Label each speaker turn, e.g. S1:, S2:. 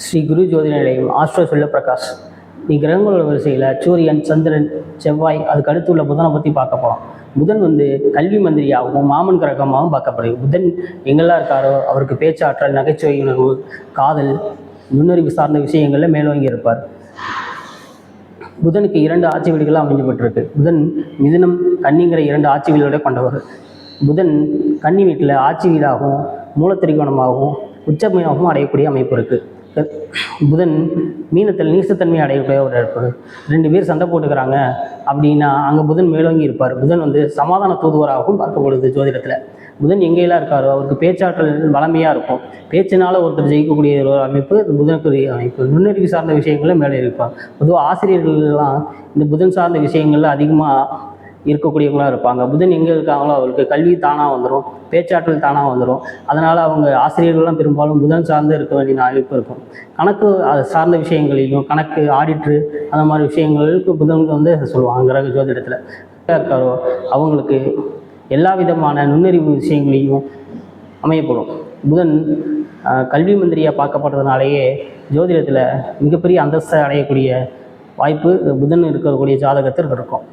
S1: ஸ்ரீ குரு ஜோதிட நிலையம் ஆஸ்ட்ரோ செல்வப்பிரகாஷ். நீ கிரகங்களோட வரிசையில் சூரியன், சந்திரன், செவ்வாய், அதுக்கு அடுத்து உள்ள புதனை பற்றி பார்க்க போகிறோம். புதன் கல்வி மந்திரியாகவும் மாமன் கிரகமாகவும் பார்க்கப்படுது. புதன் எங்கெல்லாம் இருக்காரோ அவருக்கு பேச்சாற்றல், நகைச்சுவை உணர்வு, காதல், நுண்ணறிவு சார்ந்த விஷயங்களில் மேலோங்கி இருப்பார். புதனுக்கு 2 ஆட்சி வீடுகளாக அமைஞ்சப்பட்டிருக்கு. புதன் மிதுனம், கன்னிங்கிற 2 ஆட்சி வீடுகளை கொண்டவர். புதன் கன்னி வீட்டில் ஆட்சி வீடாகவும் மூலத்திரிகோணமாகவும் உச்சமையாகவும் அடையக்கூடிய அமைப்பு இருக்குது. புதன் மீனத்தில் நீசத்தன்மை அடையக்கூடிய ஒரு இருப்பார். 2 பேர் சண்டை போட்டுக்கிறாங்க அப்படின்னா அங்கே புதன் மேலோங்கி இருப்பார். புதன் சமாதான தூதுவராகவும் பார்க்கப்படுது ஜோதிடத்தில். புதன் எங்கெல்லாம் இருக்காரோ அவருக்கு பேச்சாற்றல் வளமையாக இருக்கும். பேச்சினால் ஒருத்தர் ஜெயிக்கக்கூடிய ஒரு அமைப்பு புதனுக்குரிய அமைப்பு. நுண்ணறிவு சார்ந்த விஷயங்களில் மேலே இருப்பார். பொதுவாக ஆசிரியர்கள்லாம் இந்த புதன் சார்ந்த விஷயங்களில் அதிகமாக இருக்கக்கூடியவங்களாக இருப்பாங்க. புதன் எங்கே இருக்காங்களோ அவருக்கு கல்வி தானாக வந்துடும், பேச்சாற்றல் தானாக வந்துடும். அதனால் அவங்க ஆசிரியர்கள்லாம் பெரும்பாலும் புதன் சார்ந்து இருக்க வேண்டிய அமைப்பு இருக்கும். கணக்கு அது சார்ந்த விஷயங்களையும், கணக்கு, ஆடிட்ரு, அந்த மாதிரி விஷயங்களுக்கு புதனுக்கு சொல்லுவாங்க கிரக ஜோதிடத்தில். இருக்காரோ அவங்களுக்கு எல்லா விதமான நுண்ணறிவு விஷயங்களையும் அமையப்படும். புதன் கல்வி மந்திரியாக பார்க்கப்படுறதுனாலேயே ஜோதிடத்தில் மிகப்பெரிய அந்தஸ்தை அடையக்கூடிய வாய்ப்பு புதன் இருக்கக்கூடிய ஜாதகத்தில் இருக்கும்.